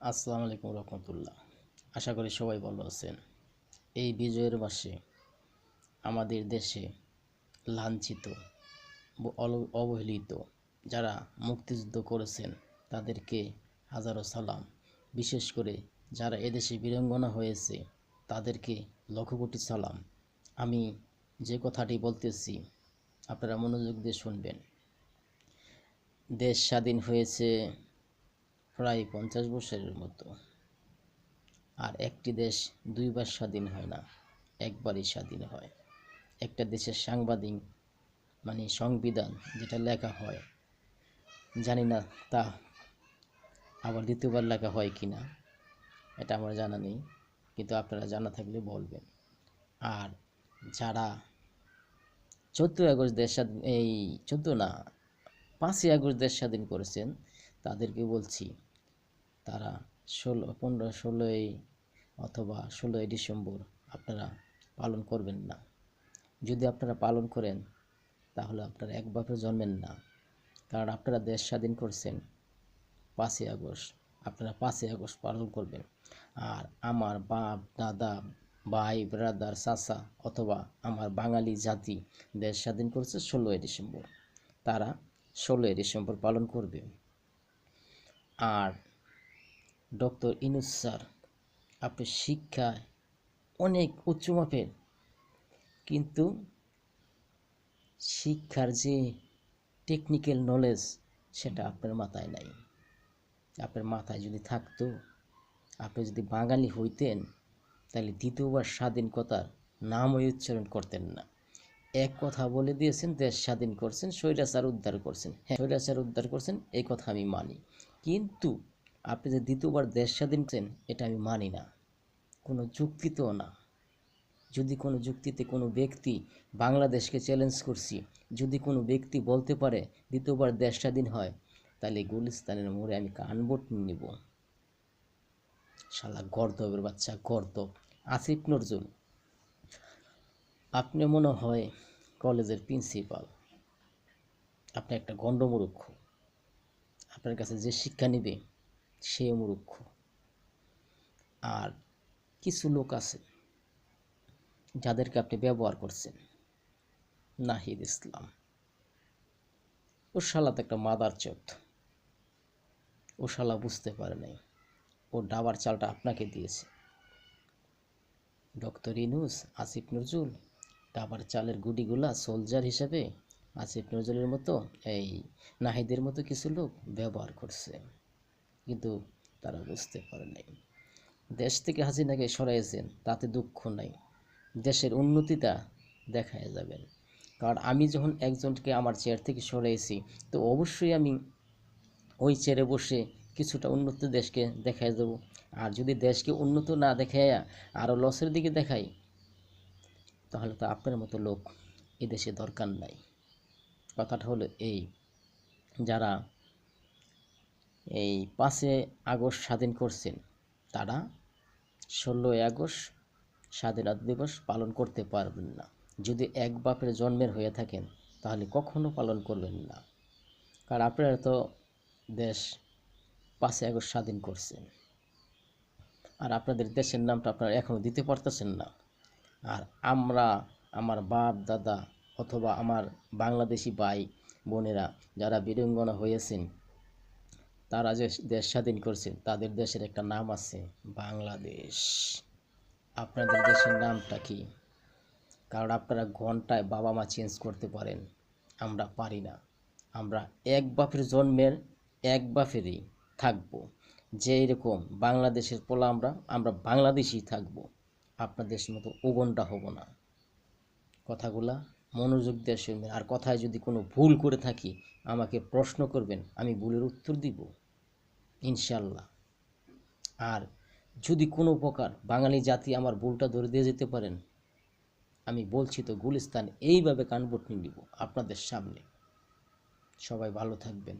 আসসালামু আলাইকুম রহমতুল্লাহ। আশা করি সবাই ভালো আছেন। এই বিজয়ের মাসে আমাদের দেশে লাঞ্ছিত, অবহেলিত যারা মুক্তিযুদ্ধ করেছেন তাদেরকে হাজারো সালাম। বিশেষ করে যারা এদেশে বীরাঙ্গনা হয়েছে তাদেরকে লক্ষ কোটি সালাম। আমি যে কথাটি বলতেছি আপনারা মনোযোগ দিয়ে শুনবেন। দেশ স্বাধীন হয়েছে প্রায় 50 বছরের মতো। আর একটি দেশ দুইবার স্বাধীন হয় না, একবারই স্বাধীন হয়। একটা দেশের সাংবিধানিক সংবিধান যেটা লেখা হয়, জানি না তা আবার দ্বিতীয়বার লেখা হয় কি না, এটা আমার জানা নেই, কিন্তু আপনারা জানা থাকলে বলবেন। আর যারা 14 আগস্ট দেশ স্বাধীন, এই 14 না, 5ই আগস্ট দেশ স্বাধীন করেছেন, তাদেরকে বলছি তারা 16ই অথবা 16ই ডিসেম্বর আপনারা পালন করবেন না। যদি আপনারা পালন করেন তাহলে আপনারা এক বাপে জন্মেন না, কারণ আপনারা দেশ স্বাধীন করছেন 5ই আগস্ট। আপনারা 5ই আগস্ট পালন করবেন। আর আমার বাপ দাদা ভাই ব্রাদার চাচা অথবা আমার বাঙালি জাতি দেশ স্বাধীন করেছে 16ই ডিসেম্বর, তারা 16ই ডিসেম্বর পালন করবে। আর ডক্টর ইউনূস স্যার, আপনি শিক্ষায় অনেক উচ্চ মাপের, কিন্তু শিক্ষার যে টেকনিক্যাল নলেজ সেটা আপনার মাথায় নাই। আপনার মাথায় যদি থাকতো, আপনি যদি বাঙালি হইতেন, তাহলে দ্বিতীয়বার স্বাধীনতার নামই উচ্চারণ করতেন না। এক কথা বলে দিয়েছেন, দেশ স্বাধীন করছেন, স্বৈরাচার উদ্ধার করছেন। হ্যাঁ, স্বৈরাচার উদ্ধার করছেন, এই কথা আমি মানি, কিন্তু আপনি যে দ্বিতীয়বার দেশ স্বাধীন করছেন এটা আমি মানি না, কোনো যুক্তিতেও না। যদি কোনো যুক্তিতে কোনো ব্যক্তি, বাংলাদেশকে চ্যালেঞ্জ করছি, যদি কোনো ব্যক্তি বলতে পারে দ্বিতীয়বার দেশ স্বাধীন হয়, তাহলে গুলিস্তানের মোড়ে আমি কানবোট নিব। শালা গর্দবের বাচ্চা, গর্দব। আসিফ নজরুল, আপনি মনে হয় কলেজের প্রিন্সিপাল, আপনি একটা গণ্ডমূর্খ। আপনার কাছে যে শিক্ষা নেবে সে মূর্খ। আর কিছু লোক আছে যাদেরকে আপনি ব্যবহার করছেন, নাহিদ ইসলাম, ও শালা তো একটা মাদার চোদ। ও শালা বুঝতে পারে নাই, ও ডাবার চালটা আপনাকে দিয়েছে। ডক্টর ইউনূস, আসিফ নজরুল ডাবার চালের গুটিগুলা সোলজার হিসেবে আসিফ নজরুলের মতো, এই নাহিদের মতো কিছু লোক ব্যবহার করছে, কিন্তু তারা বুঝতে পারে নাই। দেশ থেকে হাসিনাকে সরাইয়েছেন, তাতে দুঃখ নাই, দেশের উন্নতিটা দেখায় যাবেন। কারণ আমি যখন একজনকে আমার চেয়ার থেকে সরাইছি, তো অবশ্যই আমি ওই চেয়ারে বসে কিছুটা উন্নত দেশকে দেখায় দেবো। আর যদি দেশকে উন্নত না দেখাইয়া আরও লসের দিকে দেখাই, তাহলে তো আপনার মতো লোক এদেশে দরকার নাই। কথাটা হলো এই, যারা এই 5ই আগস্ট স্বাধীন করছেন, তারা 16ই আগস্ট স্বাধীনতা দিবস পালন করতে পারবেন না। যদি এক বাপের জন্মের হয়ে থাকেন তাহলে কখনো পালন করবেন না, কারণ আপনারা তো দেশ 5ই আগস্ট স্বাধীন করছেন, আর আপনাদের দেশের নামটা আপনারা এখনও দিতে পারতেছেন না। আর আমরা, আমার বাপ দাদা অথবা আমার বাংলাদেশি ভাই বোনেরা যারা বীরাঙ্গনা হয়েছেন, তারা যে দেশ স্বাধীন করছেন, তাদের দেশের একটা নাম আছে, বাংলাদেশ। আপনাদের দেশের নামটা কি? কারণ আপনারা ঘন্টায় বাবা মা চেঞ্জ করতে পারেন, আমরা পারি না। আমরা এক বাপের জন্মের এক বাপেরই থাকবো। যে এরকম বাংলাদেশের পোলা, আমরা আমরা বাংলাদেশই থাকবো, আপনাদের মতো উগন্ডা হব না। কথাগুলা মনোযোগ দিয়ে শুনবেন। আর কথায় যদি কোনো ভুল করে থাকি আমাকে প্রশ্ন করবেন, আমি ভুলের উত্তর দিব ইনশাল্লাহ। আর যদি কোনো প্রকার বাঙালি জাতি আমার ভুলটা ধরে দিয়ে যেতে পারেন, আমি বলছি তো গুলিস্তান এইভাবে কানবট নিয়ে দিব আপনাদের সামনে। সবাই ভালো থাকবেন।